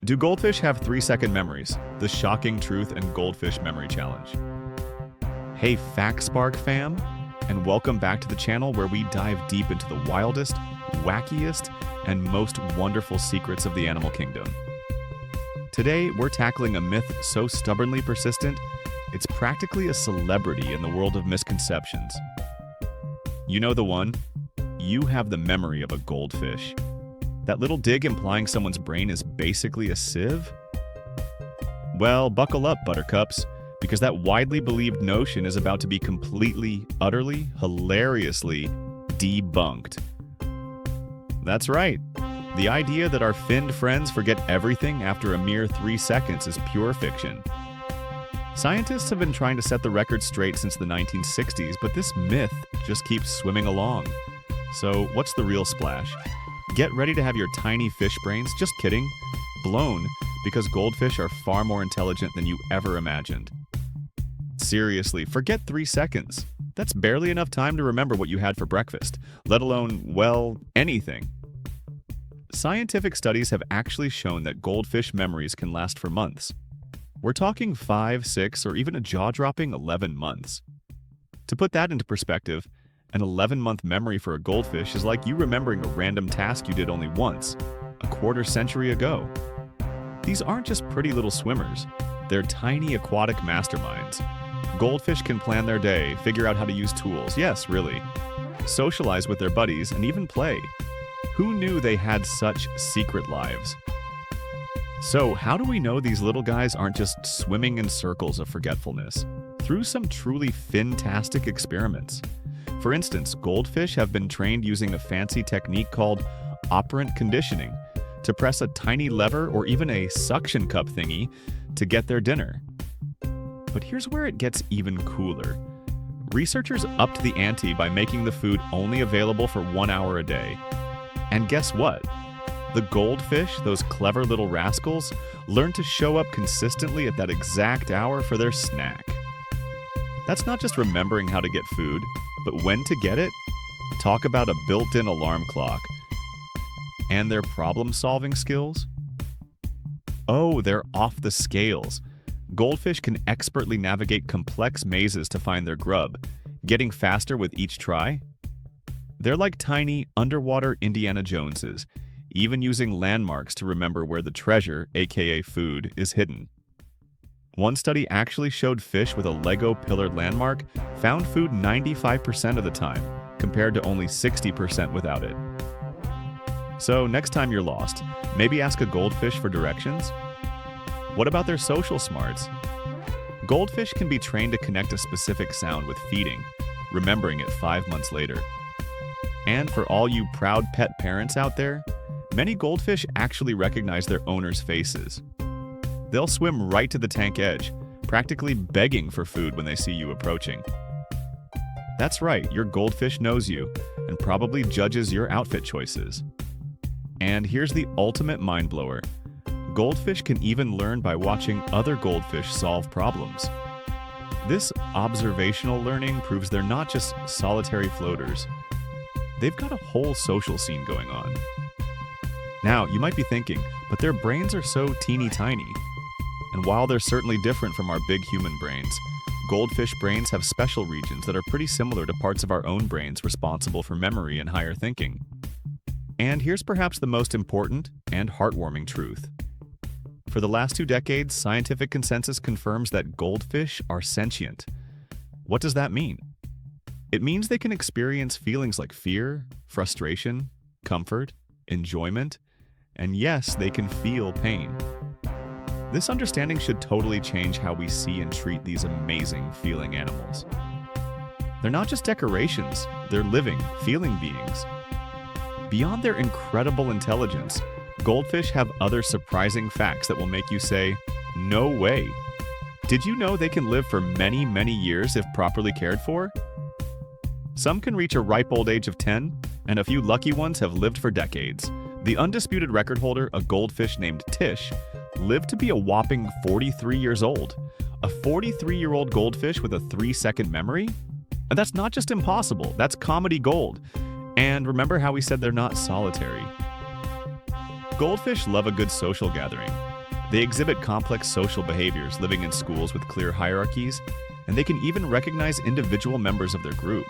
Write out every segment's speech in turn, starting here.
Do goldfish have 3-second memories? The shocking truth and goldfish memory challenge. Hey FactSpark fam, and welcome back to the channel where we dive deep into the wildest, wackiest, and most wonderful secrets of the animal kingdom. Today, we're tackling a myth so stubbornly persistent, it's practically a celebrity in the world of misconceptions. You know the one? You have the memory of a goldfish. That little dig implying someone's brain is basically a sieve? Well, buckle up, buttercups, because that widely believed notion is about to be completely, utterly, hilariously debunked. That's right. The idea that our finned friends forget everything after a mere 3 seconds is pure fiction. Scientists have been trying to set the record straight since the 1960s, but this myth just keeps swimming along. So, what's the real splash? Get ready to have your tiny fish brains, just kidding, blown because goldfish are far more intelligent than you ever imagined. Seriously, forget 3 seconds. That's barely enough time to remember what you had for breakfast, let alone, well, anything. Scientific studies have actually shown that goldfish memories can last for months. We're talking 5, 6, or even a jaw-dropping 11 months. To put that into perspective, an 11-month memory for a goldfish is like you remembering a random task you did only once, a quarter-century ago. These aren't just pretty little swimmers. They're tiny aquatic masterminds. Goldfish can plan their day, figure out how to use tools, yes, really, socialize with their buddies, and even play. Who knew they had such secret lives? So, how do we know these little guys aren't just swimming in circles of forgetfulness? Through some truly fin-tastic experiments. For instance, goldfish have been trained using a fancy technique called operant conditioning to press a tiny lever or even a suction cup thingy to get their dinner. But here's where it gets even cooler. Researchers upped the ante by making the food only available for 1 hour a day. And guess what? The goldfish, those clever little rascals, learn to show up consistently at that exact hour for their snack. That's not just remembering how to get food, but when to get it? Talk about a built-in alarm clock. And their problem-solving skills? Oh, they're off the scales. Goldfish can expertly navigate complex mazes to find their grub, getting faster with each try. They're like tiny, underwater Indiana Joneses, even using landmarks to remember where the treasure, aka food, is hidden. One study actually showed fish with a Lego pillared landmark found food 95% of the time, compared to only 60% without it. So next time you're lost, maybe ask a goldfish for directions? What about their social smarts? Goldfish can be trained to connect a specific sound with feeding, remembering it 5 months later. And for all you proud pet parents out there, many goldfish actually recognize their owners' faces. They'll swim right to the tank edge, practically begging for food when they see you approaching. That's right, your goldfish knows you, and probably judges your outfit choices. And here's the ultimate mind-blower. Goldfish can even learn by watching other goldfish solve problems. This observational learning proves they're not just solitary floaters. They've got a whole social scene going on. Now, you might be thinking, but their brains are so teeny tiny. And while they're certainly different from our big human brains, goldfish brains have special regions that are pretty similar to parts of our own brains responsible for memory and higher thinking. And here's perhaps the most important and heartwarming truth. For the last 2 decades, scientific consensus confirms that goldfish are sentient. What does that mean? It means they can experience feelings like fear, frustration, comfort, enjoyment, and yes, they can feel pain. This understanding should totally change how we see and treat these amazing feeling animals. They're not just decorations, they're living, feeling beings. Beyond their incredible intelligence, goldfish have other surprising facts that will make you say, "No way." Did you know they can live for many, many years if properly cared for? Some can reach a ripe old age of 10, and a few lucky ones have lived for decades. The undisputed record holder, a goldfish named Tish, lived to be a whopping 43 years old. A 43-year-old goldfish with a 3-second memory? And that's not just impossible, that's comedy gold. And remember how we said they're not solitary. Goldfish love a good social gathering. They exhibit complex social behaviors, living in schools with clear hierarchies, and they can even recognize individual members of their group.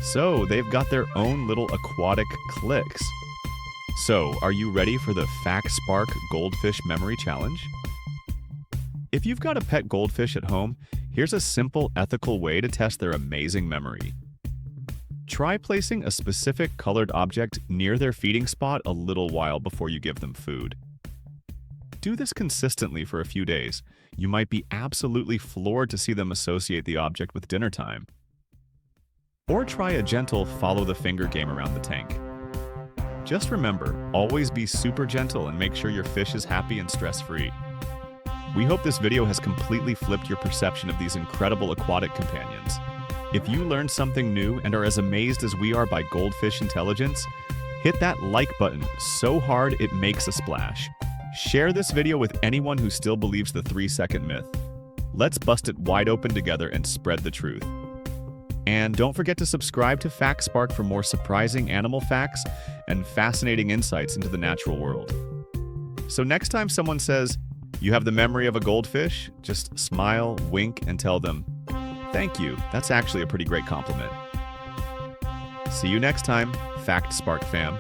So, they've got their own little aquatic cliques. So, are you ready for the FactSpark Goldfish Memory Challenge? If you've got a pet goldfish at home, here's a simple, ethical way to test their amazing memory. Try placing a specific colored object near their feeding spot a little while before you give them food. Do this consistently for a few days. You might be absolutely floored to see them associate the object with dinner time. Or try a gentle follow the finger game around the tank. Just remember, always be super gentle and make sure your fish is happy and stress-free. We hope this video has completely flipped your perception of these incredible aquatic companions. If you learned something new and are as amazed as we are by goldfish intelligence, hit that like button so hard it makes a splash. Share this video with anyone who still believes the 3-second myth. Let's bust it wide open together and spread the truth. And don't forget to subscribe to FactSpark for more surprising animal facts and fascinating insights into the natural world. So next time someone says, "You have the memory of a goldfish," just smile, wink, and tell them, "Thank you, that's actually a pretty great compliment." See you next time, FactSpark fam.